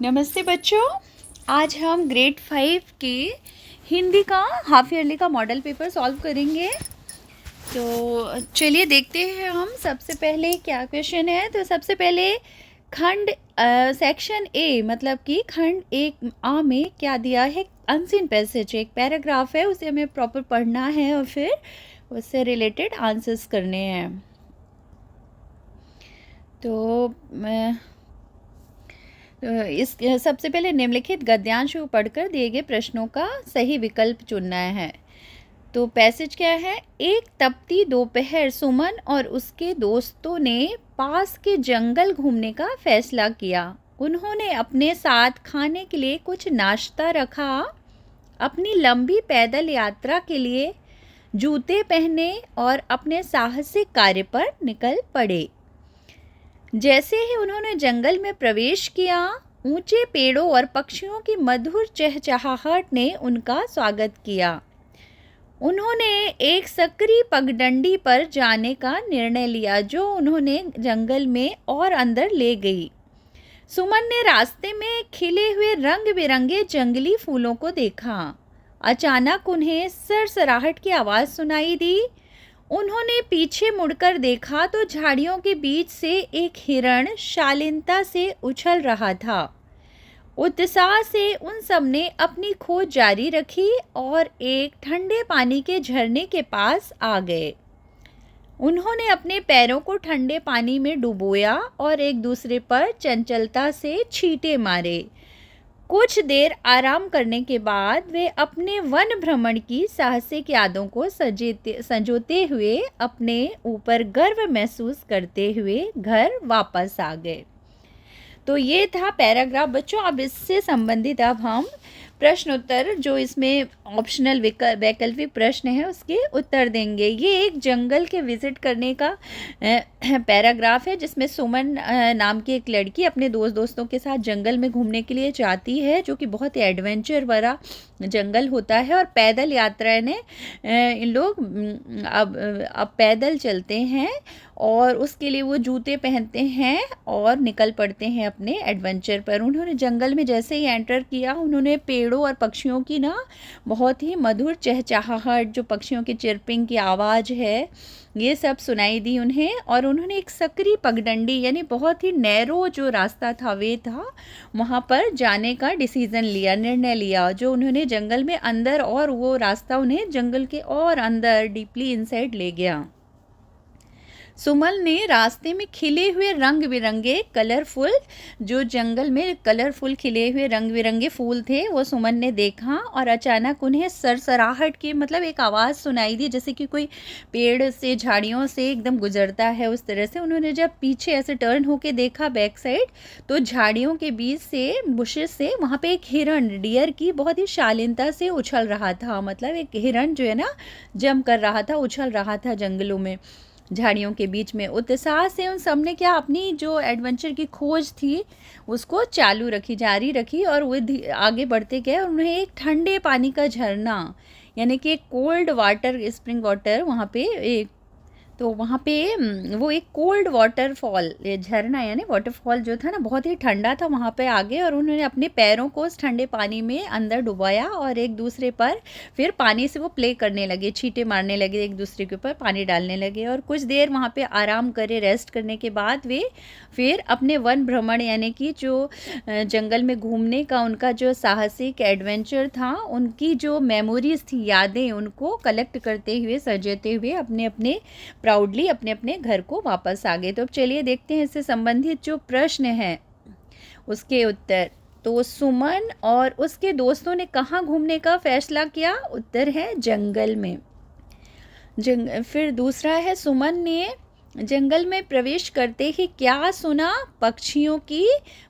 नमस्ते बच्चों। आज हम ग्रेड 5 के हिंदी का हाफ ईयरली का मॉडल पेपर सॉल्व करेंगे। तो चलिए देखते हैं हम सबसे पहले क्या क्वेश्चन है। तो सबसे पहले खंड सेक्शन ए मतलब कि खंड एक आ में क्या दिया है, अनसीन पैसेज एक पैराग्राफ है, उसे हमें प्रॉपर पढ़ना है और फिर उससे रिलेटेड आंसर्स करने हैं। तो इस सबसे पहले निम्नलिखित गद्यांश को पढ़कर दिए गए प्रश्नों का सही विकल्प चुनना है। तो पैसेज क्या है, एक तपती दोपहर सुमन और उसके दोस्तों ने पास के जंगल घूमने का फैसला किया। उन्होंने अपने साथ खाने के लिए कुछ नाश्ता रखा। अपनी लंबी पैदल यात्रा के लिए जूते पहने और अपने साहसिक कार्य पर निकल पड़े। जैसे ही उन्होंने जंगल में प्रवेश किया, ऊंचे पेड़ों और पक्षियों की मधुर चहचहाहट ने उनका स्वागत किया। उन्होंने एक सकरी पगडंडी पर जाने का निर्णय लिया जो उन्होंने जंगल में और अंदर ले गई। सुमन ने रास्ते में खिले हुए रंग बिरंगे जंगली फूलों को देखा। अचानक उन्हें सरसराहट की आवाज़ सुनाई दी। उन्होंने पीछे मुड़कर देखा तो झाड़ियों के बीच से एक हिरण शालीनता से उछल रहा था। उत्साह से उन सब ने अपनी खोज जारी रखी और एक ठंडे पानी के झरने के पास आ गए। उन्होंने अपने पैरों को ठंडे पानी में डुबोया और एक दूसरे पर चंचलता से छींटे मारे। कुछ देर आराम करने के बाद वे अपने वन भ्रमण की साहसिक यादों को संजोते हुए अपने ऊपर गर्व महसूस करते हुए घर वापस आ गए। तो ये था पैराग्राफ बच्चों। अब इससे संबंधित अब हम प्रश्न उत्तर जो इसमें ऑप्शनल वैकल्पिक प्रश्न है उसके उत्तर देंगे। ये एक जंगल के विजिट करने का पैराग्राफ है जिसमें सुमन नाम की एक लड़की अपने दोस्तों के साथ जंगल में घूमने के लिए जाती है, जो कि बहुत ही एडवेंचर भरा जंगल होता है। और पैदल यात्रा ने इन लोग अब पैदल चलते हैं और उसके लिए वो जूते पहनते हैं और निकल पड़ते हैं अपने एडवेंचर पर। उन्होंने जंगल में जैसे ही एंटर किया, उन्होंने पेड़ों और पक्षियों की ना बहुत ही मधुर चहचहाहट, जो पक्षियों की चिरपिंग की आवाज़ है, ये सब सुनाई दी उन्हें। और उन्होंने एक सकरी पगडंडी यानी बहुत ही नैरो जो रास्ता था वे था, वहाँ पर जाने का डिसीज़न लिया, निर्णय लिया, जो उन्होंने जंगल में अंदर, और वो रास्ता उन्हें जंगल के और अंदर डीपली इनसाइड ले गया। सुमन ने रास्ते में खिले हुए रंग बिरंगे कलरफुल, जो जंगल में कलरफुल खिले हुए रंग बिरंगे फूल थे, वो सुमन ने देखा। और अचानक उन्हें सरसराहट की मतलब एक आवाज़ सुनाई दी, जैसे कि कोई पेड़ से झाड़ियों से एकदम गुजरता है, उस तरह से। उन्होंने जब पीछे ऐसे टर्न होके देखा बैक साइड, तो झाड़ियों के बीच से, बुशेस से, वहाँ पे एक हिरण डियर की बहुत ही शालीनता से उछल रहा था। मतलब एक हिरण जो है ना जंप कर रहा था, उछल रहा था जंगलों में, झाड़ियों के बीच में। उत्साह से उन सब ने क्या अपनी जो एडवेंचर की खोज थी उसको चालू रखी, जारी रखी, और वो आगे बढ़ते गए। और उन्हें एक ठंडे पानी का झरना यानी कि एक कोल्ड वाटर, स्प्रिंग वाटर वहाँ पे एक, तो वहाँ पे वो एक कोल्ड वाटरफॉल, ये झरना यानी वाटरफॉल जो था ना बहुत ही ठंडा था, वहाँ पे आ गए। और उन्होंने अपने पैरों को उस ठंडे पानी में अंदर डुबाया और एक दूसरे पर फिर पानी से वो प्ले करने लगे, छींटे मारने लगे, एक दूसरे के ऊपर पानी डालने लगे। और कुछ देर वहाँ पे आराम करे, रेस्ट करने के बाद वे फिर अपने वन भ्रमण यानी कि जो जंगल में घूमने का उनका जो साहसिक एडवेंचर था, उनकी जो मेमोरीज थी, यादें, उनको कलेक्ट करते हुए, सजाते हुए अपने अपने प्राउडली अपने अपने घर को वापस आ गए। तो अब चलिए देखते हैं इससे संबंधित जो प्रश्न है उसके उत्तर। तो सुमन और उसके दोस्तों ने कहाँ घूमने का फैसला किया? उत्तर है जंगल में। फिर दूसरा है, सुमन ने जंगल में प्रवेश करते ही क्या सुना? पक्षियों की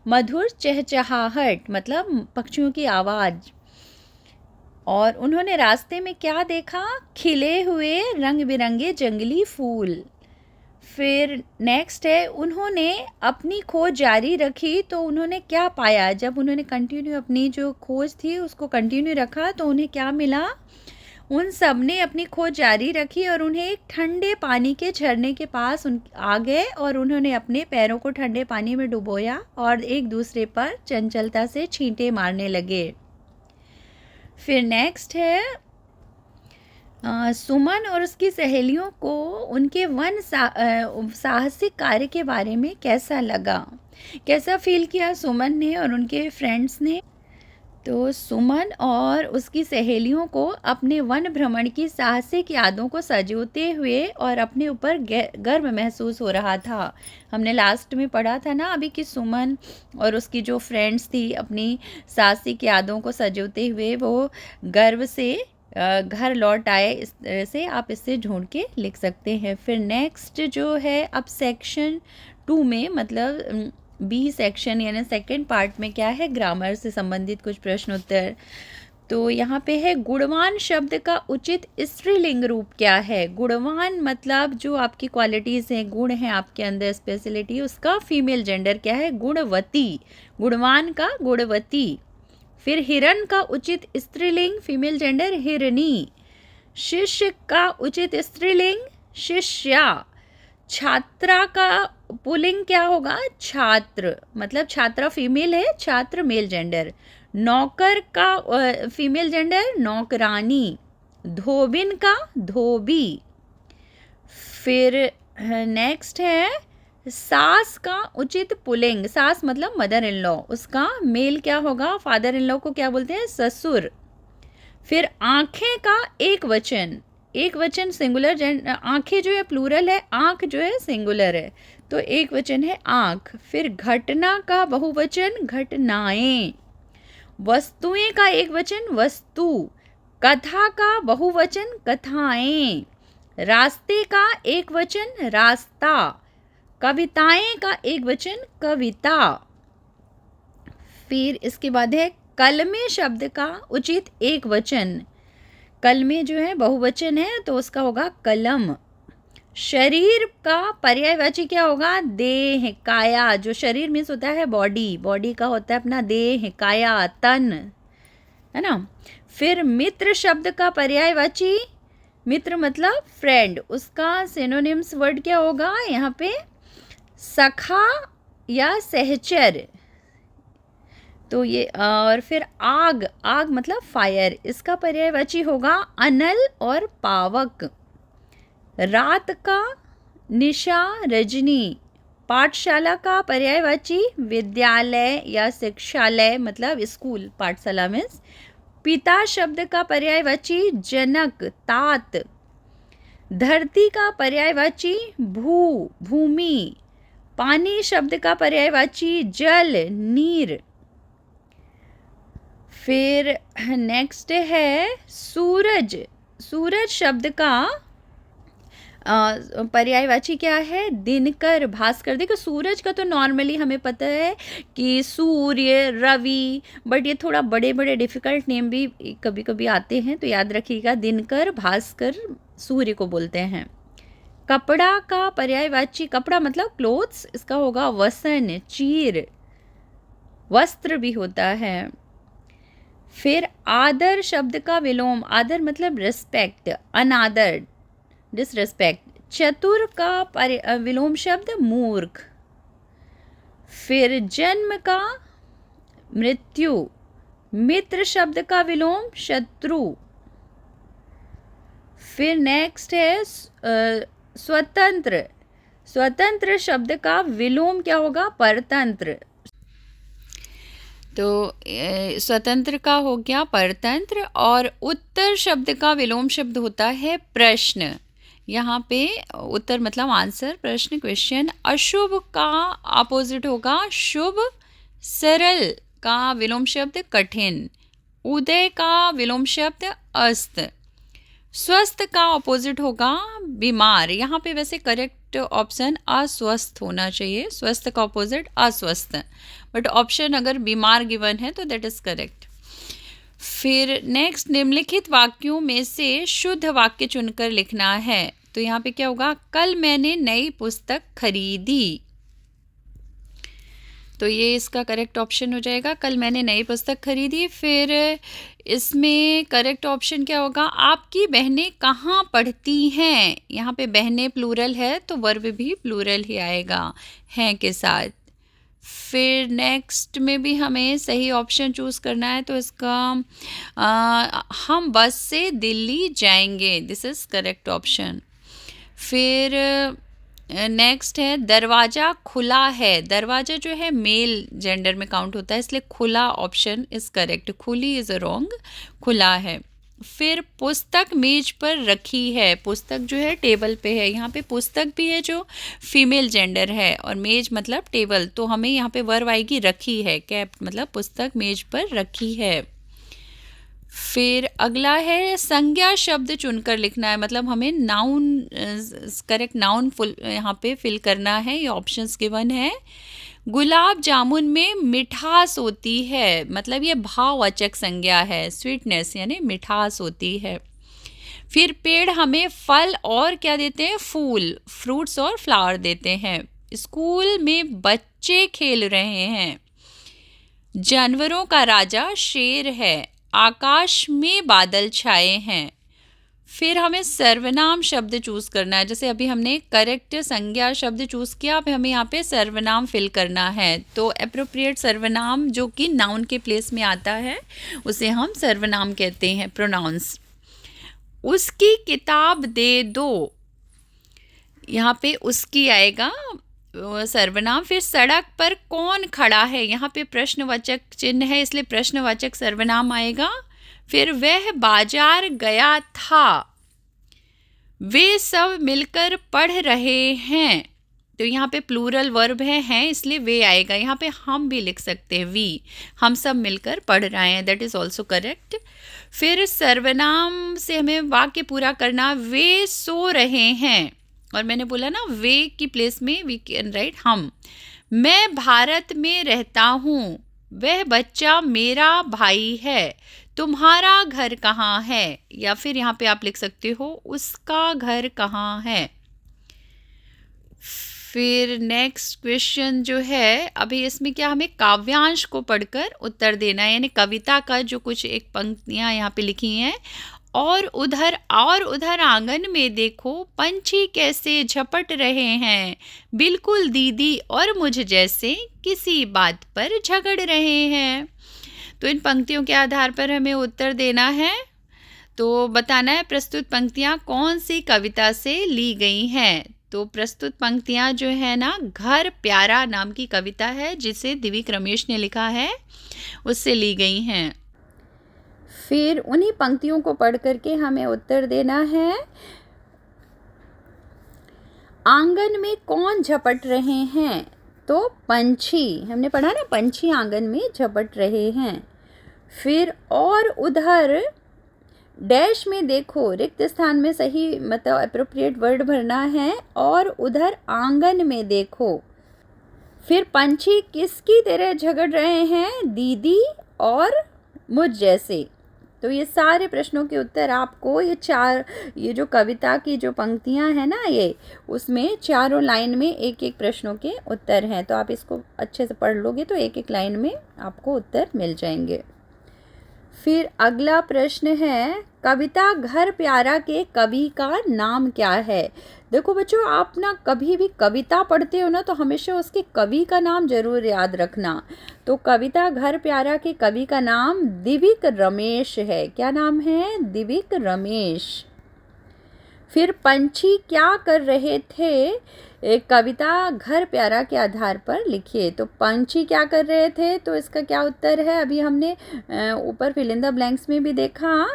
मधुर चहचहाहट, मतलब पक्षियों की आवाज़। और उन्होंने रास्ते में क्या देखा? खिले हुए रंग बिरंगे जंगली फूल। फिर नेक्स्ट है, उन्होंने अपनी खोज जारी रखी, तो उन्होंने क्या पाया? जब उन्होंने कंटिन्यू अपनी जो खोज थी उसको कंटिन्यू रखा तो उन्हें क्या मिला? उन सब ने अपनी खोज जारी रखी और उन्हें एक ठंडे पानी के झरने के पास आ गए और उन्होंने अपने पैरों को ठंडे पानी में डुबोया और एक दूसरे पर चंचलता से छींटे मारने लगे। फिर नेक्स्ट है सुमन और उसकी सहेलियों को उनके साहसिक कार्य के बारे में कैसा लगा, कैसा फील किया सुमन ने और उनके फ्रेंड्स ने। तो सुमन और उसकी सहेलियों को अपने वन भ्रमण की साहसिक यादों को सजोते हुए और अपने ऊपर गर्व महसूस हो रहा था। हमने लास्ट में पढ़ा था ना अभी कि सुमन और उसकी जो फ्रेंड्स थी अपनी साहसिक यादों को सजोते हुए वो गर्व से घर लौट आए। इस तरह से आप इससे ढूंढ के लिख सकते हैं। फिर नेक्स्ट जो है अब सेक्शन 2 में मतलब बी सेक्शन यानी सेकंड पार्ट में क्या है, ग्रामर से संबंधित कुछ प्रश्न उत्तर। तो यहाँ पे है गुणवान शब्द का उचित स्त्रीलिंग रूप क्या है। गुणवान मतलब जो आपकी क्वालिटीज़ हैं, गुण हैं आपके अंदर, स्पेशलिटी, उसका फीमेल जेंडर क्या है, गुणवती। गुणवान का गुणवती। फिर हिरण का उचित स्त्रीलिंग फीमेल जेंडर हिरनी। शिष्य का उचित स्त्रीलिंग शिष्या। छात्रा का पुल्लिंग क्या होगा, छात्र, मतलब छात्रा फीमेल है, छात्र मेल जेंडर। नौकर का फीमेल जेंडर नौकरानी। धोबिन का धोबी। फिर नेक्स्ट है सास का उचित पुल्लिंग, सास मतलब मदर इन लॉ, उसका मेल क्या होगा, फादर इन लॉ को क्या बोलते हैं, ससुर। फिर आंखें का एक वचन सिंगुलर, आंखें जो है प्लूरल है, आंख जो है सिंगुलर है, तो एक वचन है आंख। फिर घटना का बहुवचन घटनाएं। वस्तुएं का एक वचन वस्तु। कथा का बहुवचन कथाएं। रास्ते का एक वचन रास्ता। कविताएं का एक वचन कविता। फिर इसके बाद है कलमे शब्द का उचित एक वचन। कलमे जो है बहुवचन है तो उसका होगा कलम। शरीर का पर्यायवाची क्या होगा, देह, काया। जो शरीर मीन्स होता है बॉडी, बॉडी का होता है अपना देह, काया, तन, है ना। फिर मित्र शब्द का पर्यायवाची, मित्र मतलब फ्रेंड, उसका सिनोनिम्स वर्ड क्या होगा यहाँ पे, सखा या सहचर। तो ये और फिर आग, आग मतलब फायर, इसका पर्यायवाची होगा अनल और पावक। रात का निशा रजनी। पाठशाला का पर्यायवाची विद्यालय या शिक्षालय मतलब स्कूल, पाठशाला मीन्स। पिता शब्द का पर्यायवाची जनक, तात। धरती का पर्यायवाची भू, भूमि। पानी शब्द का पर्यायवाची जल, नीर। फिर नेक्स्ट है सूरज। सूरज शब्द का पर्यायवाची क्या है, दिनकर, भास्कर। देखो सूरज का तो नॉर्मली हमें पता है कि सूर्य, रवि, बट ये थोड़ा बड़े बड़े डिफ़िकल्ट नेम भी कभी कभी आते हैं, तो याद रखिएगा दिनकर, भास्कर सूर्य को बोलते हैं। कपड़ा का पर्यायवाची, कपड़ा मतलब क्लोथ्स, इसका होगा वसन, चीर, वस्त्र भी होता है। फिर आदर शब्द का विलोम, आदर मतलब रिस्पेक्ट, अनादर, डिसरिस्पेक्ट। चतुर का विलोम शब्द मूर्ख। फिर जन्म का मृत्यु। मित्र शब्द का विलोम शत्रु। फिर नेक्स्ट है स्वतंत्र। स्वतंत्र शब्द का विलोम क्या होगा, परतंत्र। तो स्वतंत्र का हो गया परतंत्र। और उत्तर शब्द का विलोम शब्द होता है प्रश्न। यहाँ पे उत्तर मतलब आंसर, प्रश्न क्वेश्चन। अशुभ का अपोजिट होगा शुभ। सरल का विलोम शब्द कठिन। उदय का विलोम शब्द अस्त। स्वस्थ का अपोजिट होगा बीमार। यहाँ पे वैसे करेक्ट ऑप्शन अस्वस्थ होना चाहिए, स्वस्थ का अपोजिट अस्वस्थ, बट ऑप्शन अगर बीमार गिवन है तो दैट इज करेक्ट। फिर नेक्स्ट निम्नलिखित वाक्यों में से शुद्ध वाक्य चुनकर लिखना है। तो यहाँ पे क्या होगा, कल मैंने नई पुस्तक खरीदी। तो ये इसका करेक्ट ऑप्शन हो जाएगा। कल मैंने नई पुस्तक खरीदी, फिर इसमें करेक्ट ऑप्शन क्या होगा, आपकी बहनें कहाँ पढ़ती हैं। यहाँ पे बहनें प्लूरल है तो वर्ब भी प्लूरल ही आएगा हैं के साथ। फिर नेक्स्ट में भी हमें सही ऑप्शन चूज़ करना है, तो इसका हम बस से दिल्ली जाएंगे, दिस इज़ करेक्ट ऑप्शन। फिर नेक्स्ट है दरवाज़ा खुला है। दरवाज़ा जो है मेल जेंडर में काउंट होता है, इसलिए खुला ऑप्शन इज़ करेक्ट, खुली इज़ रॉन्ग, खुला है। फिर पुस्तक मेज पर रखी है। पुस्तक जो है टेबल पे है, यहाँ पे पुस्तक भी है जो फीमेल जेंडर है, और मेज मतलब टेबल, तो हमें यहाँ पे वर्ब आएगी रखी है, कैप्ट मतलब पुस्तक मेज पर रखी है। फिर अगला है संज्ञा शब्द चुनकर लिखना है, मतलब हमें नाउन, करेक्ट नाउन फुल यहाँ पे फिल करना है, ये ऑप्शंस गिवन है। गुलाब जामुन में मिठास होती है, मतलब ये भाववाचक संज्ञा है, स्वीटनेस यानी मिठास होती है। फिर पेड़ हमें फल और क्या देते हैं, फूल, फ्रूट्स और फ्लावर देते हैं। स्कूल में बच्चे खेल रहे हैं। जानवरों का राजा शेर है। आकाश में बादल छाए हैं। फिर हमें सर्वनाम शब्द चूज़ करना है, जैसे अभी हमने करेक्ट संज्ञा शब्द चूज़ किया, अब हमें यहाँ पे सर्वनाम फिल करना है। तो एप्रोप्रिएट सर्वनाम जो कि नाउन के प्लेस में आता है उसे हम सर्वनाम कहते हैं, प्रोनाउंस। उसकी किताब दे दो, यहाँ पे उसकी आएगा सर्वनाम। फिर सड़क पर कौन खड़ा है, यहाँ पे प्रश्नवाचक चिन्ह है इसलिए प्रश्नवाचक सर्वनाम आएगा। फिर वह बाजार गया था। वे सब मिलकर पढ़ रहे हैं, तो यहाँ पे प्लूरल वर्ब है इसलिए वे आएगा। यहाँ पे हम भी लिख सकते हैं वी, हम सब मिलकर पढ़ रहे हैं, दैट इज़ ऑल्सो करेक्ट। फिर सर्वनाम से हमें वाक्य पूरा करना, वे सो रहे हैं, और मैंने बोला ना वे की प्लेस में वी कैन राइट हम। मैं भारत में रहता हूँ। वह बच्चा मेरा भाई है। तुम्हारा घर कहाँ है, या फिर यहाँ पे आप लिख सकते हो उसका घर कहाँ है। फिर नेक्स्ट क्वेश्चन जो है, अभी इसमें क्या हमें काव्यांश को पढ़कर उत्तर देना है, यानी कविता का जो कुछ एक पंक्तियाँ यहाँ पे लिखी हैं। और उधर आंगन में देखो पंछी कैसे झपट रहे हैं, बिल्कुल दीदी और मुझ जैसे किसी बात पर झगड़ रहे हैं। तो इन पंक्तियों के आधार पर हमें उत्तर देना है, तो बताना है प्रस्तुत पंक्तियाँ कौन सी कविता से ली गई हैं। तो प्रस्तुत पंक्तियाँ जो है ना, घर प्यारा नाम की कविता है जिसे दिव्यक रमेश ने लिखा है, उससे ली गई हैं। फिर उन्हीं पंक्तियों को पढ़ करके हमें उत्तर देना है। आंगन में कौन झपट रहे हैं, तो पंछी, हमने पढ़ा ना पंछी आंगन में झपट रहे हैं। फिर और उधर डैश में देखो, रिक्त स्थान में सही मतलब एप्रोप्रिएट वर्ड भरना है, और उधर आंगन में देखो। फिर पंछी किसकी तरह झगड़ रहे हैं, दीदी और मुझ जैसे। तो ये सारे प्रश्नों के उत्तर आपको ये जो कविता की जो पंक्तियां हैं ना, ये उसमें चारों लाइन में एक एक प्रश्नों के उत्तर हैं। तो आप इसको अच्छे से पढ़ लोगे तो एक एक लाइन में आपको उत्तर मिल जाएंगे। फिर अगला प्रश्न है, कविता घर प्यारा के कवि का नाम क्या है। देखो बच्चों, आप ना कभी भी कविता पढ़ते हो ना तो हमेशा उसके कवि का नाम जरूर याद रखना। तो कविता घर प्यारा के कवि का नाम दिव्यक रमेश है। क्या नाम है, दिव्यक रमेश। फिर पंछी क्या कर रहे थे, एक कविता घर प्यारा के आधार पर लिखिए। तो पंछी क्या कर रहे थे, तो इसका क्या उत्तर है, अभी हमने ऊपर फिल इन द ब्लैंक्स में भी देखा,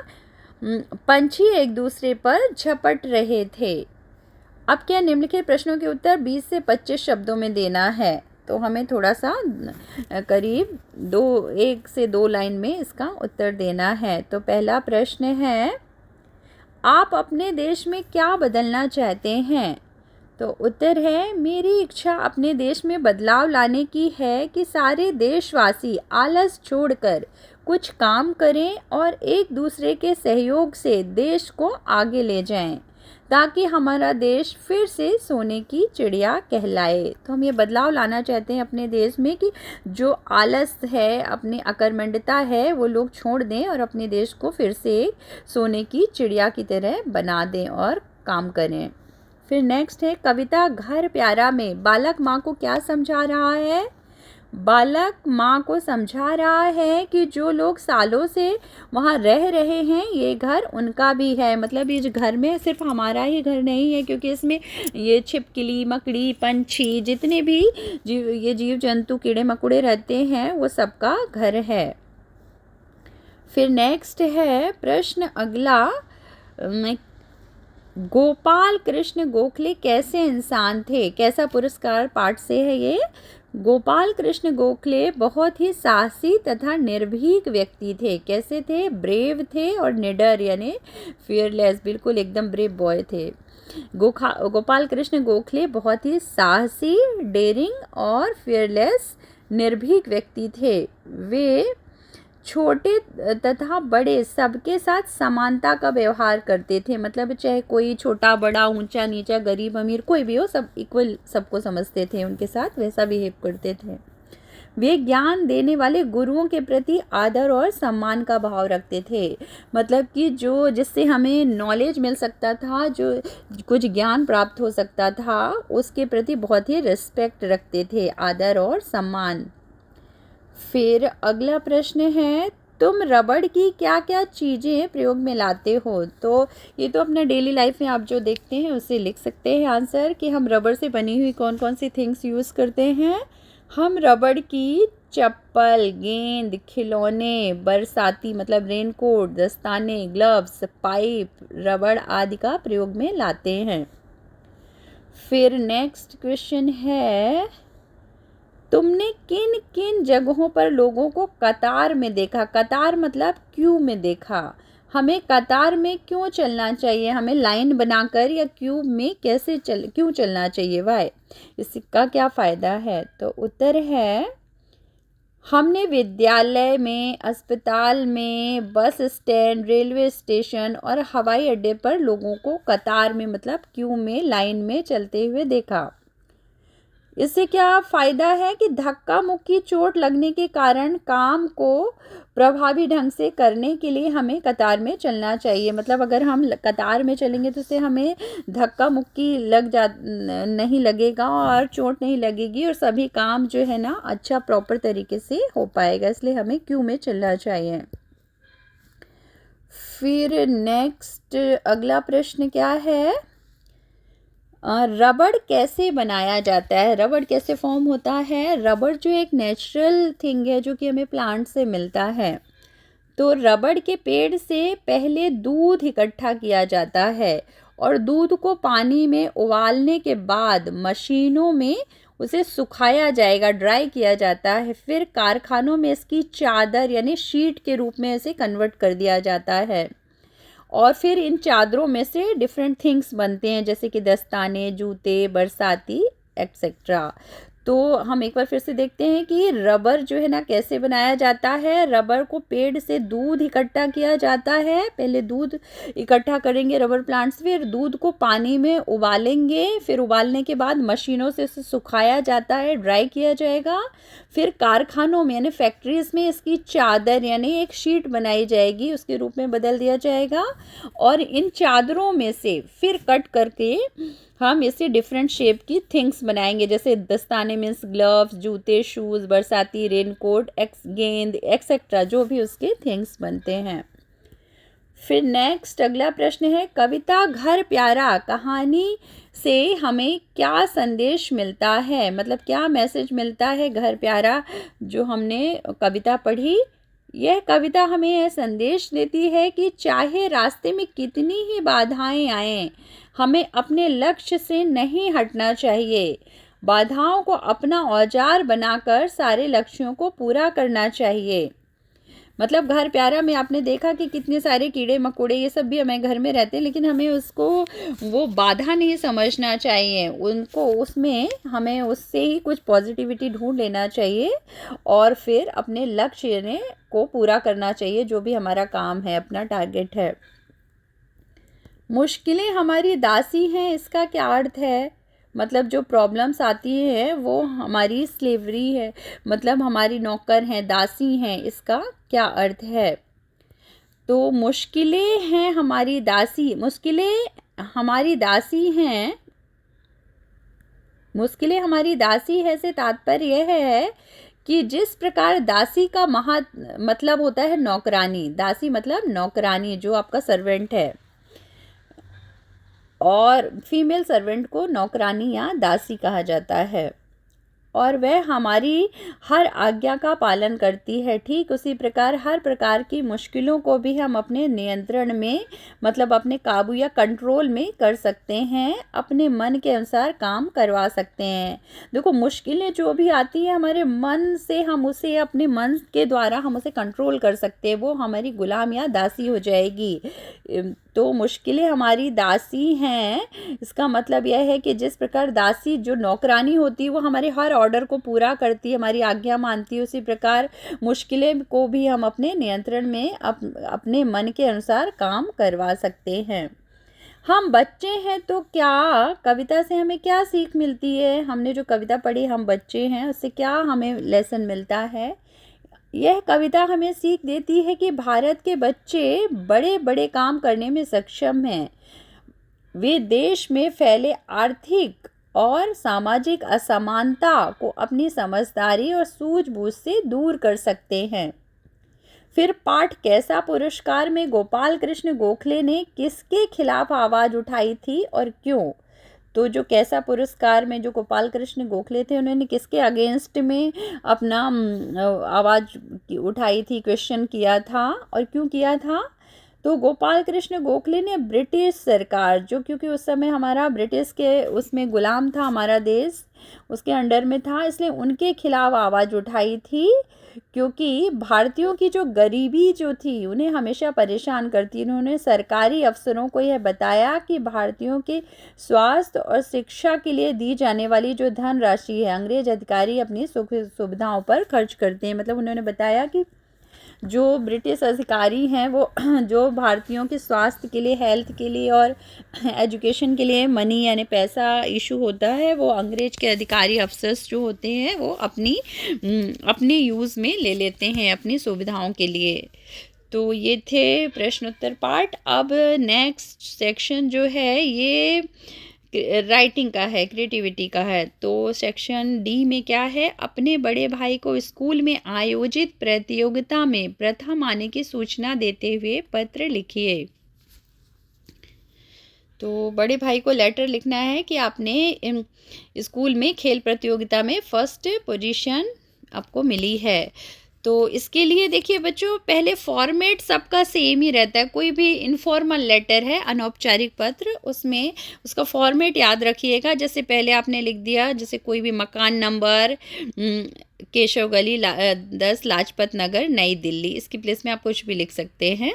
पंछी एक दूसरे पर झपट रहे थे। अब क्या निम्नलिखित प्रश्नों के उत्तर 20 से 25 शब्दों में देना है। तो हमें थोड़ा सा करीब 1 से 2 लाइन में इसका उत्तर देना है। तो पहला प्रश्न है, आप अपने देश में क्या बदलना चाहते हैं। तो उत्तर है, मेरी इच्छा अपने देश में बदलाव लाने की है कि सारे देशवासी आलस छोड़कर कुछ काम करें और एक दूसरे के सहयोग से देश को आगे ले जाएं। ताकि हमारा देश फिर से सोने की चिड़िया कहलाए। तो हम ये बदलाव लाना चाहते हैं अपने देश में कि जो आलस है, अपनी अकर्मण्यता है, वो लोग छोड़ दें और अपने देश को फिर से सोने की चिड़िया की तरह बना दें और काम करें। फिर नेक्स्ट है कविता घर प्यारा में बालक माँ को क्या समझा रहा है? बालक माँ को समझा रहा है कि जो लोग सालों से वहाँ रह रहे हैं, ये घर उनका भी है। मतलब ये जो घर में सिर्फ हमारा ही घर नहीं है, क्योंकि इसमें ये छिपकली, मकड़ी, पंछी, जितने भी जीव जंतु, कीड़े मकोड़े रहते हैं, वो सबका घर है। फिर नेक्स्ट है प्रश्न अगला, गोपाल कृष्ण गोखले कैसे इंसान थे? कैसा पुरस्कार पाठ से है ये। गोपाल कृष्ण गोखले बहुत ही साहसी तथा निर्भीक व्यक्ति थे। कैसे थे? ब्रेव थे और निडर यानी फियरलेस, बिल्कुल एकदम ब्रेव बॉय थे। गोपाल कृष्ण गोखले बहुत ही साहसी, डेयरिंग और फियरलेस, निर्भीक व्यक्ति थे। वे छोटे तथा बड़े सबके साथ समानता का व्यवहार करते थे। मतलब चाहे कोई छोटा बड़ा, ऊंचा नीचा, गरीब अमीर, कोई भी हो, सब इक्वल सबको समझते थे, उनके साथ वैसा बिहेव करते थे। वे ज्ञान देने वाले गुरुओं के प्रति आदर और सम्मान का भाव रखते थे। मतलब कि जो जिससे हमें नॉलेज मिल सकता था, जो कुछ ज्ञान प्राप्त हो सकता था, उसके प्रति बहुत ही रिस्पेक्ट रखते थे, आदर और सम्मान। फिर अगला प्रश्न है, तुम रबड़ की क्या क्या चीज़ें प्रयोग में लाते हो? तो ये तो अपना डेली लाइफ में आप जो देखते हैं उसे लिख सकते हैं आंसर कि हम रबड़ से बनी हुई कौन कौन सी थिंग्स यूज़ करते हैं। हम रबड़ की चप्पल, गेंद, खिलौने, बरसाती मतलब रेनकोट, दस्ताने, ग्लव्स, पाइप, रबड़ आदि का प्रयोग में लाते हैं। फिर नेक्स्ट क्वेश्चन है, तुमने किन किन जगहों पर लोगों को कतार में देखा? कतार मतलब क्यू में देखा। हमें कतार में क्यों चलना चाहिए? हमें लाइन बनाकर या क्यू में क्यों चलना चाहिए? वाई, इसका क्या फ़ायदा है? तो उत्तर है, हमने विद्यालय में, अस्पताल में, बस स्टैंड, रेलवे स्टेशन और हवाई अड्डे पर लोगों को कतार में मतलब क्यू में, लाइन में चलते हुए देखा। इससे क्या फ़ायदा है कि धक्का मुक्की, चोट लगने के कारण काम को प्रभावी ढंग से करने के लिए हमें कतार में चलना चाहिए। मतलब अगर हम कतार में चलेंगे तो उससे हमें धक्का मुक्की नहीं लगेगा और चोट नहीं लगेगी, और सभी काम जो है ना अच्छा प्रॉपर तरीके से हो पाएगा। इसलिए हमें क्यू में चलना चाहिए। फिर नेक्स्ट अगला प्रश्न क्या है, रबड़ कैसे बनाया जाता है? रबड़ कैसे फॉर्म होता है? रबड़ जो एक नेचुरल थिंग है जो कि हमें प्लांट से मिलता है। तो रबड़ के पेड़ से पहले दूध इकट्ठा किया जाता है और दूध को पानी में उबालने के बाद मशीनों में उसे सुखाया जाएगा, ड्राई किया जाता है। फिर कारखानों में इसकी चादर यानी शीट के रूप में इसे कन्वर्ट कर दिया जाता है और फिर इन चादरों में से डिफरेंट थिंग्स बनते हैं, जैसे कि दस्ताने, जूते, बरसाती एक्सेट्रा। तो हम एक बार फिर से देखते हैं कि रबर जो है ना कैसे बनाया जाता है। रबर को पेड़ से दूध इकट्ठा किया जाता है। पहले दूध इकट्ठा करेंगे रबर प्लांट्स, फिर दूध को पानी में उबालेंगे, फिर उबालने के बाद मशीनों से उसे सुखाया जाता है, ड्राई किया जाएगा। फिर कारखानों में यानी फैक्ट्रीज में इसकी चादर यानी एक शीट बनाई जाएगी, उसके रूप में बदल दिया जाएगा और इन चादरों में से फिर कट करके हम इसे डिफरेंट शेप की थिंग्स बनाएंगे, जैसे दस्ताने मीन्स ग्लव्स, जूते, शूज़, बरसाती, रेनकोट, गेंद एक्सेट्रा, जो भी उसके थिंग्स बनते हैं। फिर नेक्स्ट अगला प्रश्न है, कविता घर प्यारा कहानी से हमें क्या संदेश मिलता है? मतलब क्या मैसेज मिलता है घर प्यारा जो हमने कविता पढ़ी? यह कविता हमें यह संदेश देती है कि चाहे रास्ते में कितनी ही बाधाएं आएं, हमें अपने लक्ष्य से नहीं हटना चाहिए। बाधाओं को अपना औजार बनाकर सारे लक्ष्यों को पूरा करना चाहिए। मतलब घर प्यारा में आपने देखा कि कितने सारे कीड़े मकोड़े ये सब भी हमें घर में रहते हैं, लेकिन हमें उसको वो बाधा नहीं समझना चाहिए, उनको उसमें हमें उससे ही कुछ पॉजिटिविटी ढूंढ लेना चाहिए और फिर अपने लक्ष्य को पूरा करना चाहिए, जो भी हमारा काम है, अपना टारगेट है। मुश्किलें हमारी दासी हैं, इसका क्या अर्थ है? मतलब जो प्रॉब्लम्स आती है वो हमारी स्लेवरी है, मतलब हमारी नौकर हैं, दासी हैं, इसका क्या अर्थ है? तो मुश्किलें हैं हमारी दासी, मुश्किलें हमारी दासी हैं, मुश्किलें हमारी दासी है से तात्पर्य यह है कि जिस प्रकार दासी का मतलब होता है नौकरानी, दासी मतलब नौकरानी, जो आपका सर्वेंट है, और फीमेल सर्वेंट को नौकरानी या दासी कहा जाता है, और वह हमारी हर आज्ञा का पालन करती है। ठीक उसी प्रकार हर प्रकार की मुश्किलों को भी हम अपने नियंत्रण में, मतलब अपने काबू या कंट्रोल में कर सकते हैं, अपने मन के अनुसार काम करवा सकते हैं। देखो, मुश्किलें जो भी आती है हमारे मन से, हम उसे अपने मन के द्वारा हम उसे कंट्रोल कर सकते हैं, वो हमारी गुलाम या दासी हो जाएगी। तो मुश्किलें हमारी दासी हैं, इसका मतलब यह है कि जिस प्रकार दासी जो नौकरानी होती है वो हमारे हर ऑर्डर को पूरा करती है, हमारी आज्ञा मानती है, उसी प्रकार मुश्किलें को भी हम अपने नियंत्रण में अपने मन के अनुसार काम करवा सकते हैं। हम बच्चे हैं तो क्या कविता से हमें क्या सीख मिलती है? हमने जो कविता पढ़ी, हम बच्चे हैं, उससे क्या हमें लेसन मिलता है? यह कविता हमें सीख देती है कि भारत के बच्चे बड़े बड़े काम करने में सक्षम हैं। वे देश में फैले आर्थिक और सामाजिक असमानता को अपनी समझदारी और सूझबूझ से दूर कर सकते हैं। फिर पाठ कैसा पुरस्कार में गोपाल कृष्ण गोखले ने किसके खिलाफ आवाज़ उठाई थी और क्यों? तो जो कैसा पुरस्कार में जो गोपाल कृष्ण गोखले थे, उन्होंने किसके अगेंस्ट में अपना आवाज़ उठाई थी, क्वेश्चन किया था, और क्यों किया था? तो गोपाल कृष्ण गोखले ने ब्रिटिश सरकार, जो क्योंकि उस समय हमारा ब्रिटिश के उसमें गुलाम था, हमारा देश उसके अंडर में था, इसलिए उनके खिलाफ आवाज़ उठाई थी, क्योंकि भारतीयों की जो गरीबी जो थी उन्हें हमेशा परेशान करती। उन्होंने सरकारी अफसरों को यह बताया कि भारतीयों के स्वास्थ्य और शिक्षा के लिए दी जाने वाली जो धनराशि है, अंग्रेज अधिकारी अपनी सुख सुविधाओं पर खर्च करते हैं। मतलब उन्होंने बताया कि जो ब्रिटिश अधिकारी हैं वो जो भारतीयों के स्वास्थ्य के लिए, हेल्थ के लिए और एजुकेशन के लिए मनी यानी पैसा इशू होता है, वो अंग्रेज के अधिकारी अफसर्स जो होते हैं वो अपने यूज़ में ले लेते हैं अपनी सुविधाओं के लिए। तो ये थे प्रश्नोत्तर पार्ट। अब नेक्स्ट सेक्शन जो है ये राइटिंग का है, क्रिएटिविटी का है। तो सेक्शन डी में क्या है? अपने बड़े भाई को स्कूल में आयोजित प्रतियोगिता में प्रथम आने की सूचना देते हुए पत्र लिखिए। तो बड़े भाई को लेटर लिखना है कि आपने स्कूल में खेल प्रतियोगिता में फर्स्ट पोजीशन आपको मिली है। तो इसके लिए देखिए बच्चों, पहले फॉर्मेट सबका सेम ही रहता है। कोई भी इनफॉर्मल लेटर है, अनौपचारिक पत्र, उसमें उसका फॉर्मेट याद रखिएगा। जैसे पहले आपने लिख दिया, जैसे कोई भी मकान नंबर, केशव गली 10 लाजपत नगर नई दिल्ली, इसकी प्लेस में आप कुछ भी लिख सकते हैं।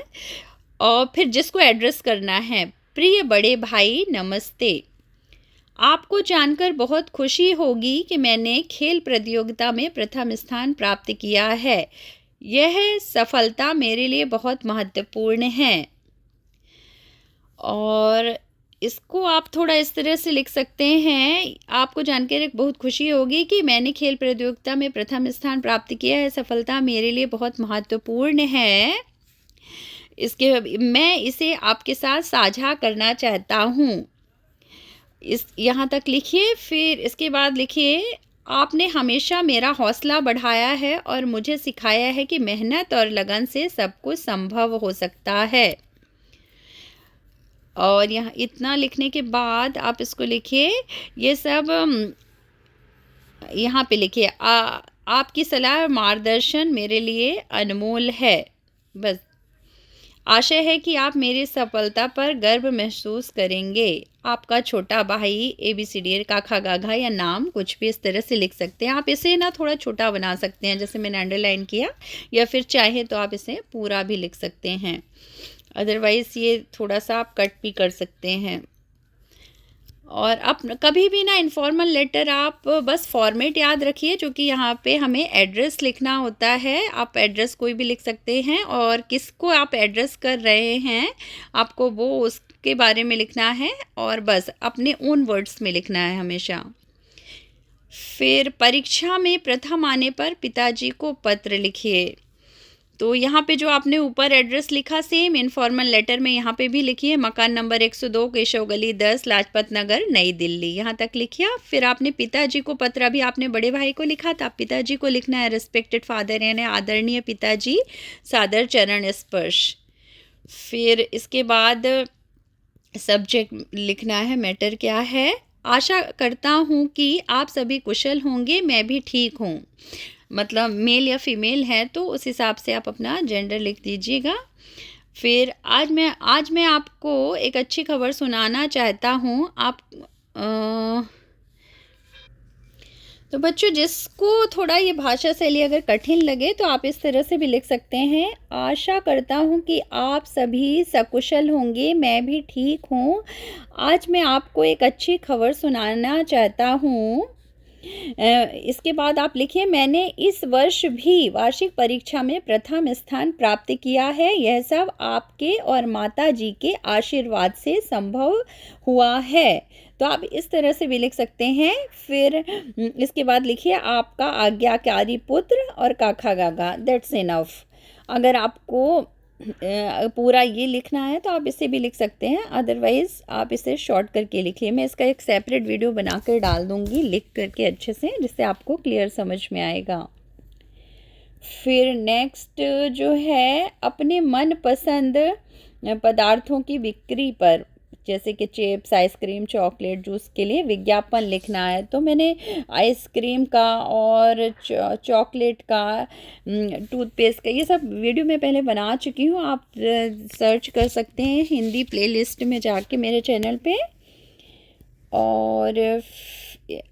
और फिर जिसको एड्रेस करना है, प्रिय बड़े भाई नमस्ते, आपको जानकर बहुत खुशी होगी कि मैंने खेल प्रतियोगिता में प्रथम स्थान प्राप्त किया है। यह सफलता मेरे लिए बहुत महत्वपूर्ण है। और इसको आप थोड़ा इस तरह से लिख सकते हैं, आपको जानकर बहुत खुशी होगी कि मैंने खेल प्रतियोगिता में प्रथम स्थान प्राप्त किया है, सफलता मेरे लिए बहुत महत्वपूर्ण है। मैं इसे आपके साथ साझा करना चाहता हूँ। यहाँ तक लिखिए। फिर इसके बाद लिखिए, आपने हमेशा मेरा हौसला बढ़ाया है और मुझे सिखाया है कि मेहनत और लगन से सब कुछ संभव हो सकता है। और यहाँ इतना लिखने के बाद आप इसको लिखिए, ये सब यहाँ पे लिखिए, आपकी सलाह और मार्गदर्शन मेरे लिए अनमोल है। बस आशा है कि आप मेरी सफलता पर गर्व महसूस करेंगे। आपका छोटा भाई ABCD का खा गा घा, या नाम कुछ भी इस तरह से लिख सकते हैं। आप इसे ना थोड़ा छोटा बना सकते हैं, जैसे मैंने अंडरलाइन किया, या फिर चाहे तो आप इसे पूरा भी लिख सकते हैं। अदरवाइज़ ये थोड़ा सा आप कट भी कर सकते हैं। और आप कभी भी ना इनफॉर्मल लेटर आप बस फॉर्मेट याद रखिए, जो कि यहाँ पे हमें एड्रेस लिखना होता है। आप एड्रेस कोई भी लिख सकते हैं, और किसको आप एड्रेस कर रहे हैं आपको वो के बारे में लिखना है और बस अपने ओन वर्ड्स में लिखना है हमेशा। फिर परीक्षा में प्रथम आने पर पिताजी को पत्र लिखिए। तो यहाँ पे जो आपने ऊपर एड्रेस लिखा सेम इनफॉर्मल लेटर में यहाँ पे भी लिखिए, मकान नंबर 102 केशव गली 10 लाजपत नगर नई दिल्ली, यहाँ तक लिखिए। फिर आपने पिताजी को पत्र, अभी आपने बड़े भाई को लिखा था, पिताजी को लिखना है रिस्पेक्टेड फादर, यानी आदरणीय पिताजी, सादर चरण स्पर्श। फिर इसके बाद सब्जेक्ट लिखना है, मैटर क्या है, आशा करता हूँ कि आप सभी कुशल होंगे, मैं भी ठीक हूँ। मतलब मेल या फीमेल है तो उस हिसाब से आप अपना जेंडर लिख दीजिएगा। फिर आज मैं आपको एक अच्छी खबर सुनाना चाहता हूँ। तो बच्चों, जिसको थोड़ा ये भाषा शैली अगर कठिन लगे तो आप इस तरह से भी लिख सकते हैं, आशा करता हूँ कि आप सभी सकुशल होंगे, मैं भी ठीक हूँ। आज मैं आपको एक अच्छी खबर सुनाना चाहता हूँ। इसके बाद आप लिखिए, मैंने इस वर्ष भी वार्षिक परीक्षा में प्रथम स्थान प्राप्त किया है। यह सब आपके और माता जी के आशीर्वाद से संभव हुआ है। तो आप इस तरह से भी लिख सकते हैं। फिर इसके बाद लिखिए, आपका आज्ञाकारी पुत्र और काका गागा, दैट्स इनफ। अगर आपको पूरा ये लिखना है तो आप इसे भी लिख सकते हैं, अदरवाइज़ आप इसे शॉर्ट करके लिखिए। मैं इसका एक सेपरेट वीडियो बना कर डाल दूँगी लिख करके अच्छे से, जिससे आपको क्लियर समझ में आएगा। फिर नेक्स्ट जो है, अपने मनपसंद पदार्थों की बिक्री पर, जैसे कि चिप्स, आइसक्रीम, चॉकलेट, जूस के लिए विज्ञापन लिखना है। तो मैंने आइसक्रीम का और चॉकलेट का, टूथपेस्ट का, ये सब वीडियो मैं पहले बना चुकी हूँ। आप सर्च कर सकते हैं हिंदी प्लेलिस्ट में जाके मेरे चैनल पे। और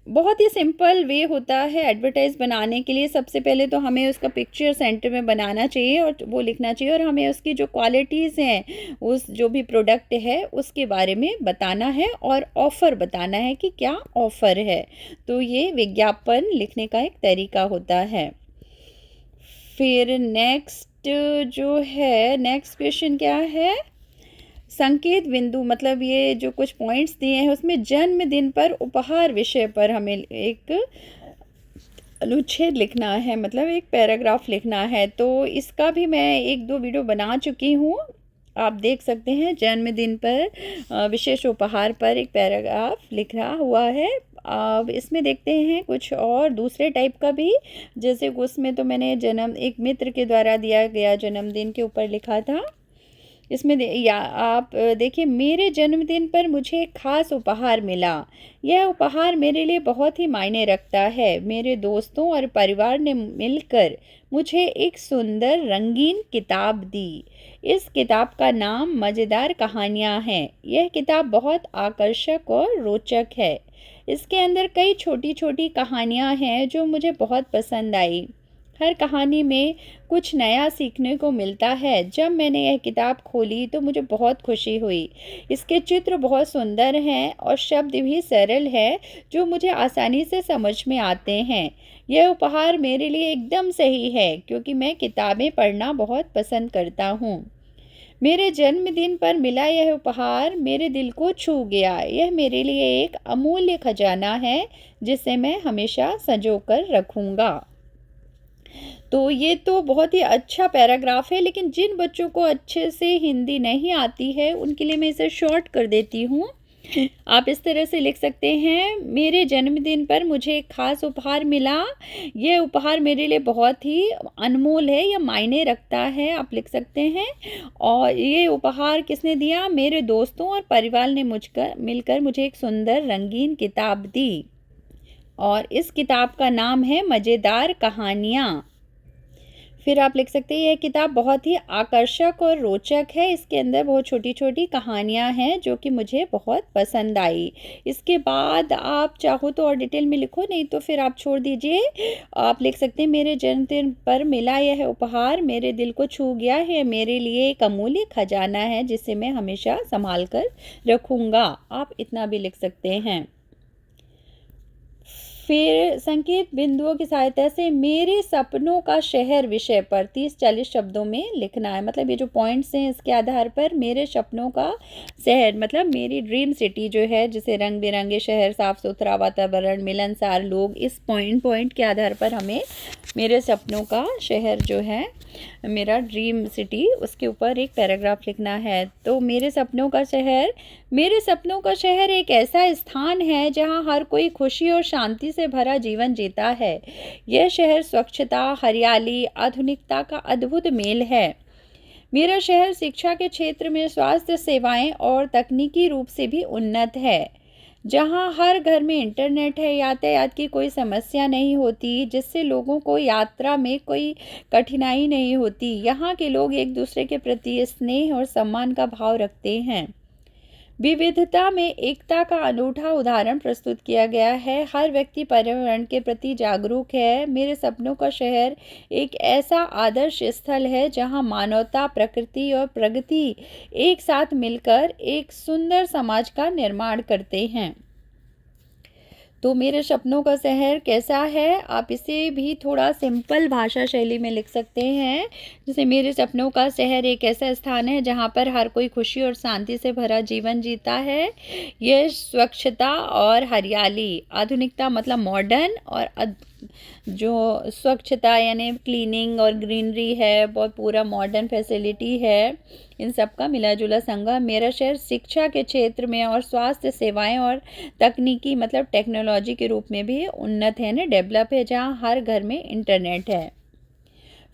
बहुत ही सिंपल वे होता है एडवर्टाइज़ बनाने के लिए। सबसे पहले तो हमें उसका पिक्चर सेंटर में बनाना चाहिए और वो लिखना चाहिए, और हमें उसकी जो क्वालिटीज़ हैं, उस जो भी प्रोडक्ट है उसके बारे में बताना है और ऑफ़र बताना है कि क्या ऑफ़र है। तो ये विज्ञापन लिखने का एक तरीका होता है। फिर नेक्स्ट जो है, नेक्स्ट क्वेश्चन क्या है, संकेत बिंदु, मतलब ये जो कुछ पॉइंट्स दिए हैं उसमें जन्मदिन पर उपहार विषय पर हमें एक अनुच्छेद लिखना है, मतलब एक पैराग्राफ लिखना है। तो इसका भी मैं 1-2 वीडियो बना चुकी हूँ, आप देख सकते हैं। जन्मदिन पर विशेष उपहार पर एक पैराग्राफ लिखा हुआ है। अब इसमें देखते हैं कुछ और दूसरे टाइप का भी, जैसे उसमें तो मैंने एक मित्र के द्वारा दिया गया जन्मदिन के ऊपर लिखा था। इसमें आप देखिए, मेरे जन्मदिन पर मुझे एक ख़ास उपहार मिला। यह उपहार मेरे लिए बहुत ही मायने रखता है। मेरे दोस्तों और परिवार ने मिलकर मुझे एक सुंदर रंगीन किताब दी। इस किताब का नाम मज़ेदार कहानियाँ हैं। यह किताब बहुत आकर्षक और रोचक है। इसके अंदर कई छोटी छोटी कहानियाँ हैं जो मुझे बहुत पसंद आई। हर कहानी में कुछ नया सीखने को मिलता है। जब मैंने यह किताब खोली तो मुझे बहुत खुशी हुई। इसके चित्र बहुत सुंदर हैं और शब्द भी सरल है, जो मुझे आसानी से समझ में आते हैं। यह उपहार मेरे लिए एकदम सही है, क्योंकि मैं किताबें पढ़ना बहुत पसंद करता हूँ। मेरे जन्मदिन पर मिला यह उपहार मेरे दिल को छू गया। यह मेरे लिए एक अमूल्य खजाना है, जिसे मैं हमेशा संजो कर रखूँगा। तो ये तो बहुत ही अच्छा पैराग्राफ है, लेकिन जिन बच्चों को अच्छे से हिंदी नहीं आती है उनके लिए मैं इसे शॉर्ट कर देती हूँ। आप इस तरह से लिख सकते हैं, मेरे जन्मदिन पर मुझे एक ख़ास उपहार मिला। ये उपहार मेरे लिए बहुत ही अनमोल है या मायने रखता है, आप लिख सकते हैं। और ये उपहार किसने दिया? मेरे दोस्तों और परिवार ने मिलकर मुझे एक सुंदर रंगीन किताब दी, और इस किताब का नाम है मज़ेदार कहानियाँ। फिर आप लिख सकते हैं, यह किताब बहुत ही आकर्षक और रोचक है। इसके अंदर बहुत छोटी छोटी कहानियाँ हैं जो कि मुझे बहुत पसंद आई। इसके बाद आप चाहो तो और डिटेल में लिखो, नहीं तो फिर आप छोड़ दीजिए। आप लिख सकते हैं, मेरे जन्मदिन पर मिला यह उपहार मेरे दिल को छू गया है। मेरे लिए एक अमूल्य खजाना है, जिसे मैं हमेशा संभाल कर रखूँगा। आप इतना भी लिख सकते हैं। फिर संकेत बिंदुओं की सहायता से मेरे सपनों का शहर विषय पर 30-40 शब्दों में लिखना है। मतलब ये जो पॉइंट्स हैं इसके आधार पर मेरे सपनों का शहर मतलब मेरी ड्रीम सिटी जो है, जिसे रंग बिरंगे शहर, साफ सुथरा वातावरण, मिलनसार लोग, इस पॉइंट के आधार पर हमें मेरे सपनों का शहर जो है, मेरा ड्रीम सिटी, उसके ऊपर एक पैराग्राफ लिखना है। तो मेरे सपनों का शहर एक ऐसा स्थान है जहां हर कोई खुशी और शांति से भरा जीवन जीता है। यह शहर स्वच्छता, हरियाली, आधुनिकता का अद्भुत मेल है। मेरा शहर शिक्षा के क्षेत्र में स्वास्थ्य सेवाएं और तकनीकी रूप से भी उन्नत है, जहां हर घर में इंटरनेट है, यातायात की कोई समस्या नहीं होती, जिससे लोगों को यात्रा में कोई कठिनाई नहीं होती। यहाँ के लोग एक दूसरे के प्रति स्नेह और सम्मान का भाव रखते हैं। विविधता में एकता का अनूठा उदाहरण प्रस्तुत किया गया है। हर व्यक्ति पर्यावरण के प्रति जागरूक है। मेरे सपनों का शहर एक ऐसा आदर्श स्थल है जहां मानवता, प्रकृति और प्रगति एक साथ मिलकर एक सुंदर समाज का निर्माण करते हैं। तो मेरे सपनों का शहर कैसा है, आप इसे भी थोड़ा सिंपल भाषा शैली में लिख सकते हैं। जैसे मेरे सपनों का शहर एक ऐसा स्थान है जहाँ पर हर कोई खुशी और शांति से भरा जीवन जीता है। यह स्वच्छता और हरियाली, आधुनिकता मतलब मॉडर्न, और जो स्वच्छता यानी क्लीनिंग और ग्रीनरी है, बहुत पूरा मॉडर्न फैसिलिटी है, इन सब का मिला जुला संगम। मेरा शहर शिक्षा के क्षेत्र में और स्वास्थ्य सेवाएं और तकनीकी मतलब टेक्नोलॉजी के रूप में भी उन्नत है, ना डेवलप है, जहां हर घर में इंटरनेट है।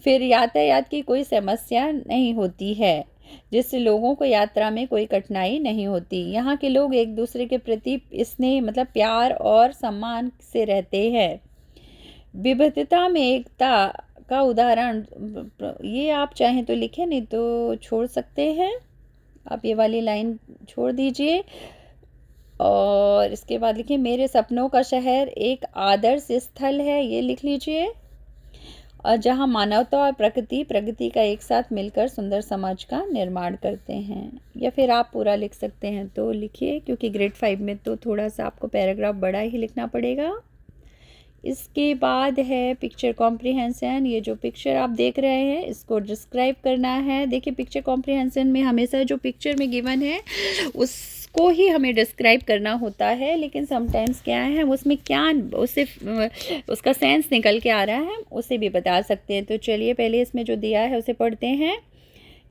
फिर यातायात की कोई समस्या नहीं होती है, जिससे लोगों को यात्रा में कोई कठिनाई नहीं होती। यहाँ के लोग एक दूसरे के प्रति स्नेह मतलब प्यार और सम्मान से रहते हैं। विविधता में एकता का उदाहरण, ये आप चाहें तो लिखें, नहीं तो छोड़ सकते हैं। आप ये वाली लाइन छोड़ दीजिए और इसके बाद लिखिए मेरे सपनों का शहर एक आदर्श स्थल है, ये लिख लीजिए, और जहां मानवता और प्रगति का एक साथ मिलकर सुंदर समाज का निर्माण करते हैं। या फिर आप पूरा लिख सकते हैं तो लिखिए, क्योंकि ग्रेड 5 में तो थोड़ा सा आपको पैराग्राफ बड़ा ही लिखना पड़ेगा। इसके बाद है पिक्चर कॉम्प्रिहेंशन। ये जो पिक्चर आप देख रहे हैं इसको डिस्क्राइब करना है। देखिए पिक्चर कॉम्प्रिहेंशन में हमेशा जो पिक्चर में गिवन है उसको ही हमें डिस्क्राइब करना होता है, लेकिन समटाइम्स क्या है उसमें क्या उससे उसका सेंस निकल के आ रहा है, उसे भी बता सकते हैं। तो चलिए पहले इसमें जो दिया है उसे पढ़ते हैं।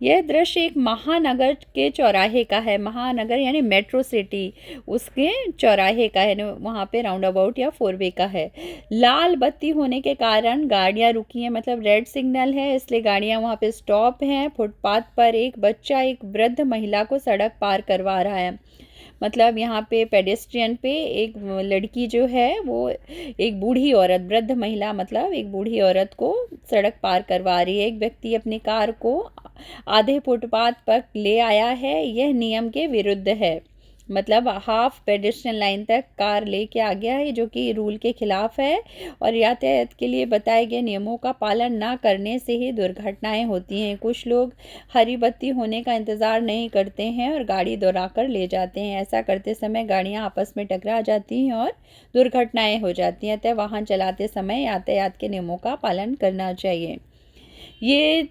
यह दृश्य एक महानगर के चौराहे का है। महानगर यानी मेट्रो सिटी, उसके चौराहे का है, वहाँ पे राउंड अबाउट या 4 वे का है। लाल बत्ती होने के कारण गाड़ियाँ रुकी हैं, मतलब रेड सिग्नल है इसलिए गाड़ियाँ वहाँ पे स्टॉप हैं। फुटपाथ पर एक बच्चा एक वृद्ध महिला को सड़क पार करवा रहा है। मतलब यहाँ पे पेडेस्ट्रियन पे एक लड़की जो है वो एक बूढ़ी औरत, वृद्ध महिला मतलब एक बूढ़ी औरत को सड़क पार करवा रही है। एक व्यक्ति अपनी कार को आधे फुटपाथ पर ले आया है, यह नियम के विरुद्ध है। मतलब हाफ पेडेस्ट्रियन लाइन तक कार लेके आ गया है, जो कि रूल के खिलाफ है, और यातायात के लिए बताए गए नियमों का पालन ना करने से ही दुर्घटनाएं होती हैं। कुछ लोग हरी बत्ती होने का इंतज़ार नहीं करते हैं और गाड़ी दौड़ाकर ले जाते हैं। ऐसा करते समय गाड़ियां आपस में टकरा जाती हैं और दुर्घटनाएं हो जाती हैं। अतः वाहन चलाते समय यातायात के नियमों का पालन करना चाहिए। ये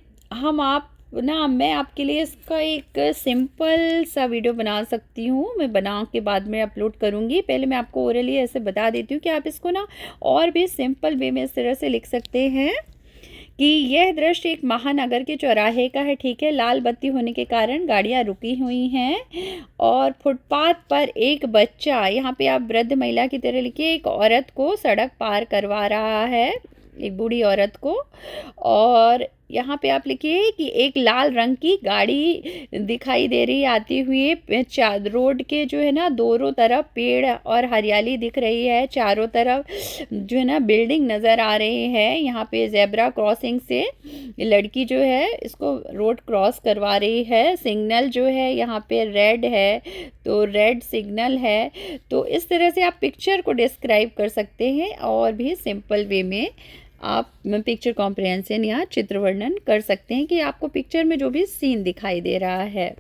मैं आपके लिए इसका एक सिंपल सा वीडियो बना सकती हूँ, मैं बना के बाद में अपलोड करूँगी। पहले मैं आपको ओरली ऐसे बता देती हूँ कि आप इसको और भी सिंपल वे में इस तरह से लिख सकते हैं कि यह दृश्य एक महानगर के चौराहे का है, ठीक है। लाल बत्ती होने के कारण गाड़ियाँ रुकी हुई हैं और फुटपाथ पर एक बच्चा, यहाँ पे आप वृद्ध महिला की तरह लिखिए, एक औरत को सड़क पार करवा रहा है, एक बूढ़ी औरत को। और यहाँ पे आप लिखिए कि एक लाल रंग की गाड़ी दिखाई दे रही आती हुई, रोड के जो है ना दोनों तरफ पेड़ और हरियाली दिख रही है, चारों तरफ जो है ना बिल्डिंग नज़र आ रही है। यहाँ पे जेब्रा क्रॉसिंग से लड़की जो है इसको रोड क्रॉस करवा रही है। सिग्नल जो है यहाँ पे रेड है, तो रेड सिग्नल है। तो इस तरह से आप पिक्चर को डिस्क्राइब कर सकते हैं और भी सिंपल वे में आप पिक्चर कॉम्प्रिहेंशन या चित्र वर्णन कर सकते हैं कि आपको पिक्चर में जो भी सीन दिखाई दे रहा है।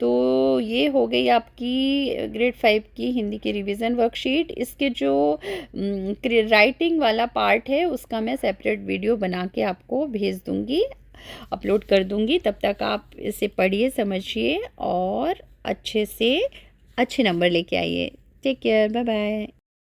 तो ये हो गई आपकी ग्रेड 5 की हिंदी की रिवीजन वर्कशीट। इसके जो राइटिंग वाला पार्ट है उसका मैं सेपरेट वीडियो बना के आपको भेज दूँगी, अपलोड कर दूँगी। तब तक आप इसे पढ़िए, समझिए और अच्छे से अच्छे नंबर लेके आइए। Take care, bye bye.